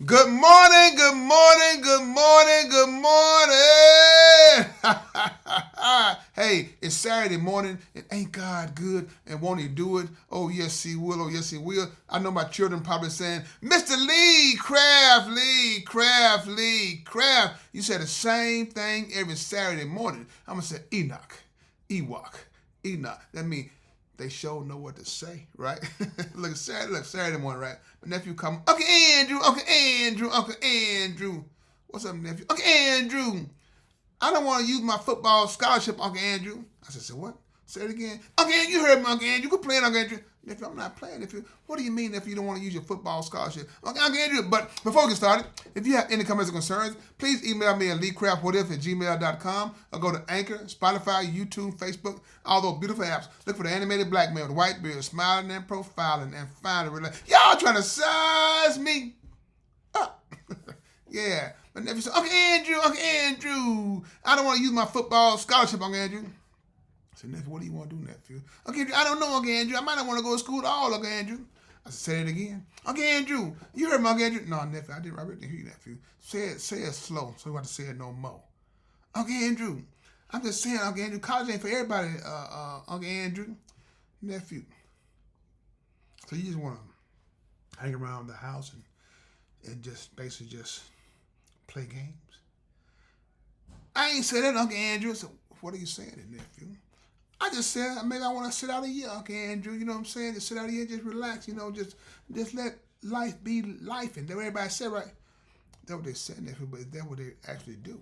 Good morning, good morning, good morning, good morning. Hey, it's Saturday morning, and ain't God good? And won't He do it? Oh, yes, He will. Oh, yes, He will. I know my children probably saying, Mr. Lee Craft, Lee Craft, Lee Craft. You say the same thing every Saturday morning. I'm going to say Enoch, Ewok, Enoch. That means they sure know what to say, right? look, Saturday morning, right? My nephew come, Uncle Andrew, Uncle Andrew, Uncle Andrew. What's up, nephew? Uncle Andrew, I don't want to use my football scholarship, Uncle Andrew. I said, what? Say it again. Uncle Andrew, you heard me, Uncle Andrew. Quit playing, Uncle Andrew. Nephew, I'm not playing, nephew. What do you mean, nephew, you don't want to use your football scholarship? Uncle Andrew, but before we get started, if you have any comments or concerns, please email me at leecraftwhatif@gmail.com or go to Anchor, Spotify, YouTube, Facebook, all those beautiful apps. Look for the animated black man with white beard, smiling and profiling, and find it. Y'all trying to size me up. Yeah. My nephew said, Uncle Andrew, I don't want to use my football scholarship, Uncle Andrew. I said, nephew, what do you want to do, nephew? Uncle Andrew, I don't know, Uncle Andrew. I might not want to go to school at all, Uncle Andrew. I said, say it again. Uncle Andrew, you heard me, Uncle Andrew? No, nephew, I didn't hear you, nephew. Say it slow, so you have to say it no more. Uncle Andrew, I'm just saying, Uncle Andrew, college ain't for everybody, Uncle Andrew. Nephew. So you just want to hang around the house and just basically just play games? I ain't said that, Uncle Andrew. So what are you saying, nephew? I just said maybe I want to sit out a year, Uncle Andrew. You know what I'm saying? Just sit out a year, just relax. Just let life be life. And that's what everybody said, right? That's what they said, nephew. But that's what they actually do.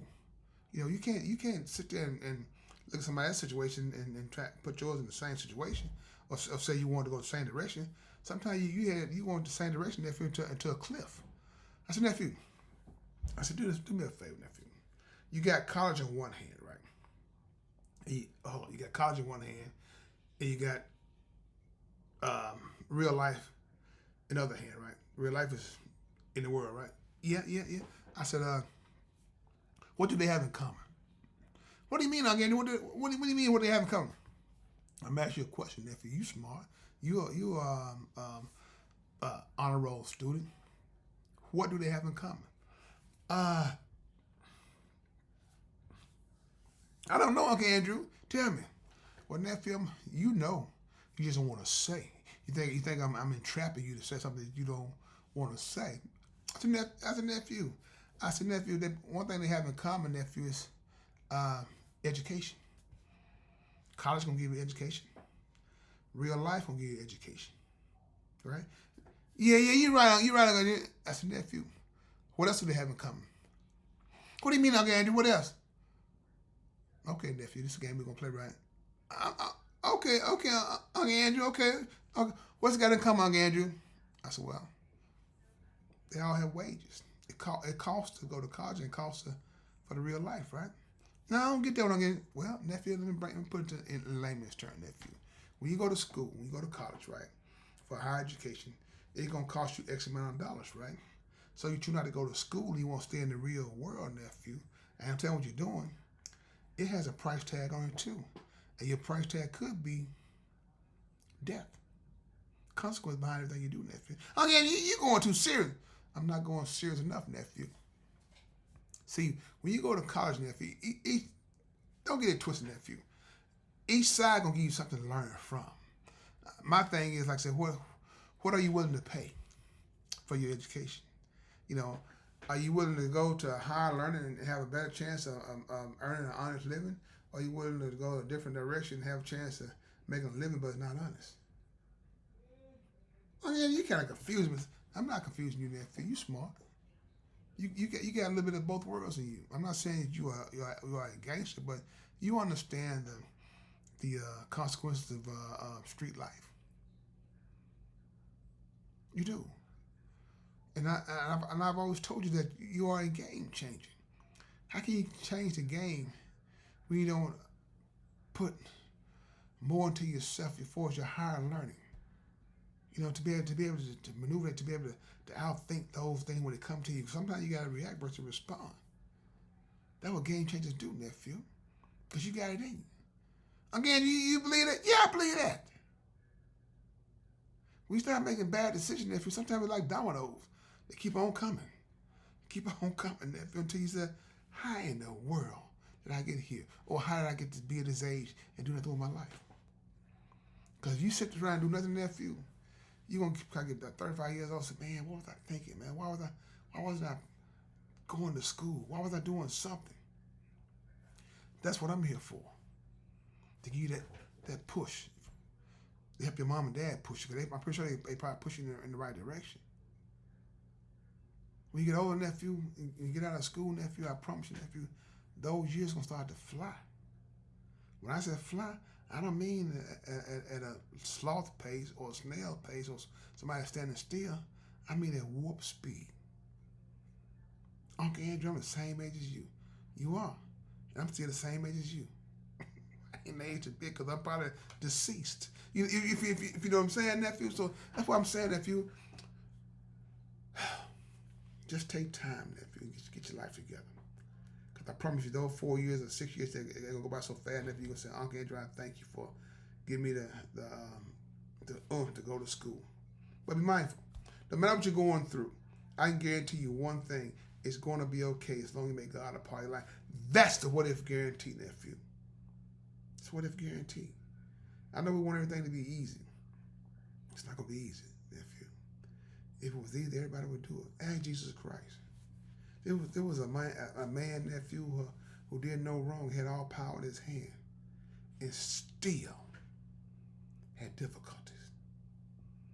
You can't sit there and look at somebody else's situation and try to put yours in the same situation, or say you want to go the same direction. Sometimes you want the same direction, nephew, into a cliff. I said, nephew. I said, do me a favor, nephew. You got college in one hand, right? You got college in one hand, and you got real life in the other hand, right? Real life is in the world, right? Yeah. I said, what do they have in common? What do you mean, again? What do you mean? What do they have in common? I'm asking you a question, nephew. You smart. You are honor roll student. What do they have in common? I don't know, Uncle Andrew. Tell me. Well, nephew, you know. You just don't want to say. You think I'm entrapping you to say something that you don't want to say. I said, nephew. That one thing they have in common, nephew, is education. College gonna give you education. Real life gonna give you education. Right? Yeah, you're right. I said, nephew. What else do they have in common? What do you mean, Uncle Andrew? What else? Okay, nephew, this is a game we're going to play, right? Okay, Uncle Andrew, okay. What's it got in common, Uncle Andrew? I said, well, they all have wages. It costs to go to college and it costs for the real life, right? No, I don't get that one, Uncle Andrew. Well, nephew, let me put it in layman's term, nephew. When you go to school, when you go to college, right, for higher education, it's going to cost you X amount of dollars, right? So you choose not to go to school, you want to stay in the real world, nephew. And I'm telling you what you're doing. It has a price tag on it too. And your price tag could be death. Consequence behind everything you do, nephew. Again, you're going too serious. I'm not going serious enough, nephew. See, when you go to college, nephew, don't get it twisted, nephew. Each side gonna give you something to learn from. My thing is, like I said, what are you willing to pay for your education? Are you willing to go to higher learning and have a better chance of earning an honest living? Or are you willing to go a different direction and have a chance of making a living but it's not honest? You kind of confused me. I'm not confusing you, nephew. You smart. You got a little bit of both worlds in you. I'm not saying that you are a gangster, but you understand the consequences of street life. You do. And I've always told you that you are a game changer. How can you change the game when you don't put more into yourself as far as your higher learning? To be able to maneuver it, to be able to outthink those things when they come to you. Sometimes you got to react versus respond. That's what game changers do, nephew. Because you got it in you. Again, you believe that? Yeah, I believe that. We start making bad decisions, nephew. Sometimes it's like dominoes. They keep on coming. Keep on coming, nephew, until you say, how in the world did I get here? Or how did I get to be at this age and do nothing with my life? Because if you sit around and do nothing, nephew, you're going to get 35 years old and say, man, what was I thinking, man? Why wasn't I going to school? Why was I doing something? That's what I'm here for. To give you that push. To help your mom and dad push you. Because I'm pretty sure they probably push you in the right direction. When you get older, nephew, and you get out of school, nephew, I promise you, nephew, those years going to start to fly. When I say fly, I don't mean at a sloth pace or a snail pace or somebody standing still. I mean at warp speed. Uncle Andrew, I'm the same age as you. You are. And I'm still the same age as you. I ain't the age a bit because I'm probably deceased. If you know what I'm saying, nephew? So that's what I'm saying, nephew. Just take time, nephew, and get your life together. Because I promise you, those 4 years or 6 years, they're going to go by so fast, nephew, you're going to say, Uncle Andrew, I thank you for giving me the to go to school. But be mindful. No matter what you're going through, I can guarantee you one thing. It's going to be okay as long as you make God a part of your life. That's the what-if guarantee, nephew. It's what-if guarantee. I know we want everything to be easy. It's not going to be easy, nephew. If it was easy, everybody would do it. Ask Jesus Christ. There was a man, nephew, who did no wrong, had all power in his hand, and still had difficulties.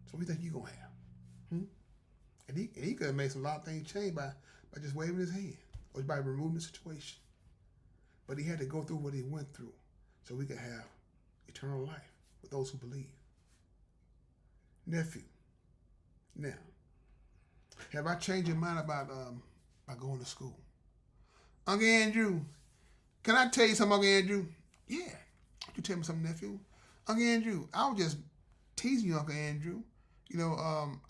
So what do you think you're going to have? And he could have made a lot of things change by just waving his hand or by removing the situation. But he had to go through what he went through so we could have eternal life with those who believe. Nephew, now, have I changed your mind about going to school? Uncle Andrew, can I tell you something, Uncle Andrew? Yeah. You tell me something, nephew. Uncle Andrew, I was just teasing you, Uncle Andrew. You know,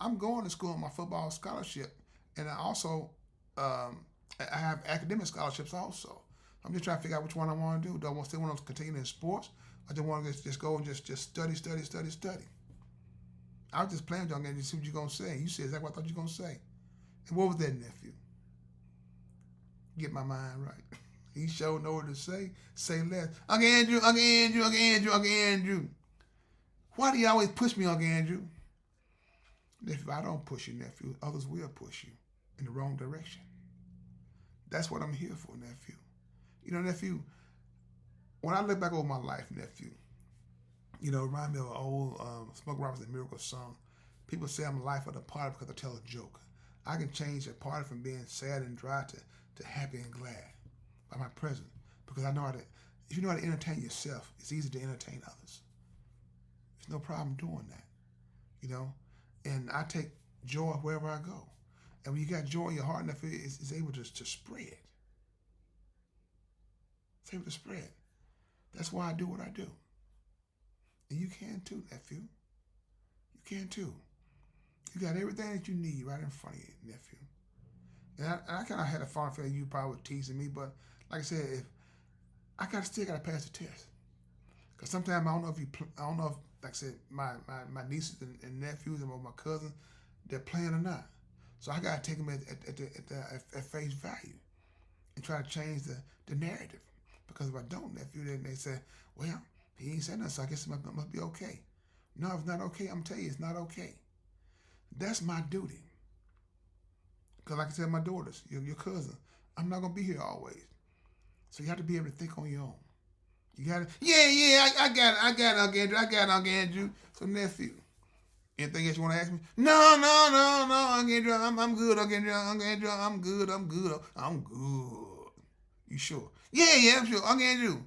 I'm going to school on my football scholarship, and I also I have academic scholarships also. I'm just trying to figure out which one I want to do. Do I still want to continue in sports? I just want to just go and just study. I was just playing with you, Uncle Andrew, to see what you're going to say. You said exactly what I thought you were going to say. And what was that, nephew? Get my mind right. He sure know what to say. Say less. Uncle Andrew. Why do you always push me, Uncle Andrew? If I don't push you, nephew, others will push you in the wrong direction. That's what I'm here for, nephew. You know, nephew, when I look back over my life, nephew, you know, remind me of an old Smoke Roberts and Miracle song. People say I'm the life of the party because I tell a joke. I can change a party from being sad and dry to happy and glad by my presence. Because I know how to, if you know how to entertain yourself, it's easy to entertain others. There's no problem doing that, you know. And I take joy wherever I go. And when you got joy in your heart, nephew, it's able to spread. It's able to spread. That's why I do what I do. And you can too, nephew. You can too. You got everything that you need right in front of you, nephew. And I kind of had a fond feeling you probably were teasing me, but like I said, if I still got to pass the test. Because sometimes I don't know if, like I said, my nieces and nephews and my cousins, they're playing or not. So I got to take them at face value and try to change the narrative. Because if I don't, nephew, then they say, well, he ain't said nothing, so I guess it must be okay. No, it's not okay. I'm telling you, it's not okay. That's my duty. Because like I said, my daughters, your cousin, I'm not going to be here always. So you have to be able to think on your own. You got it? Yeah, I got it, Uncle Andrew. So, nephew, anything else you want to ask me? No, Uncle Andrew, I'm good, Uncle Andrew, I'm good. You sure? Yeah, I'm sure, Uncle Andrew.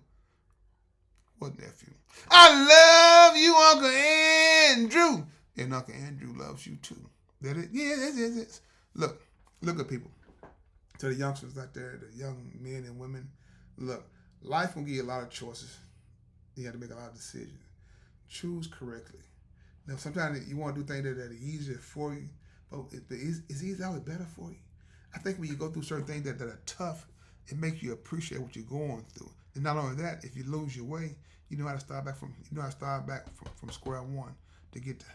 What, nephew? I love you, Uncle Andrew. And Uncle Andrew loves you too. That it? Yeah, it. Look at people. To the youngsters out there, the young men and women, look, life will give you a lot of choices. You have to make a lot of decisions. Choose correctly. Now, sometimes you want to do things that are easier for you, but is easy always better for you? I think when you go through certain things that are tough, it makes you appreciate what you're going through. And not only that, if you lose your way, you know how to start back from square one to get to,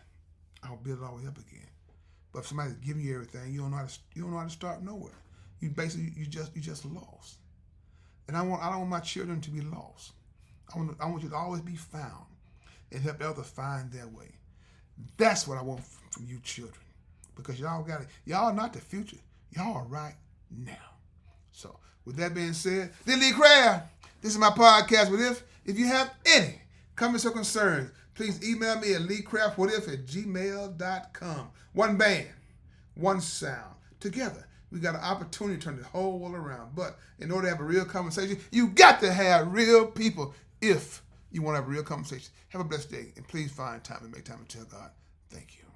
I'll build it all the way up again. But if somebody's giving you everything, you don't know how to start nowhere. you just lost. And I don't want my children to be lost. I want you to always be found and help others find their way. That's what I want from you children. Because y'all are not the future. Y'all are right now. So with that being said, this Lee Craft. This is my podcast. If you have any comments or concerns, please email me at leecraftwhatif@gmail.com. One band, one sound. Together, we got an opportunity to turn the whole world around. But in order to have a real conversation, you got to have real people if you want to have a real conversation. Have a blessed day, and please find time and make time to tell God, thank you.